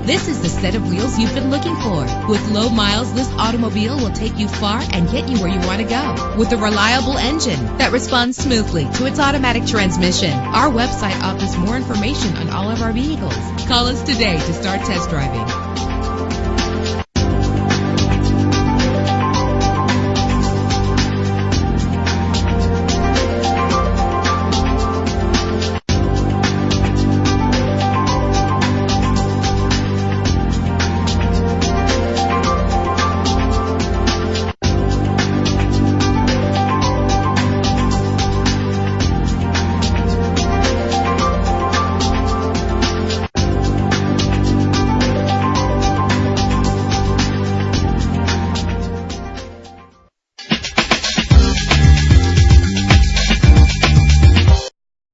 This is the set of wheels you've been looking for. With low miles, this automobile will take you far and get you where you want to go. With a reliable engine that responds smoothly to its automatic transmission. Our website offers more information on all of our vehicles. Call us today to start test driving.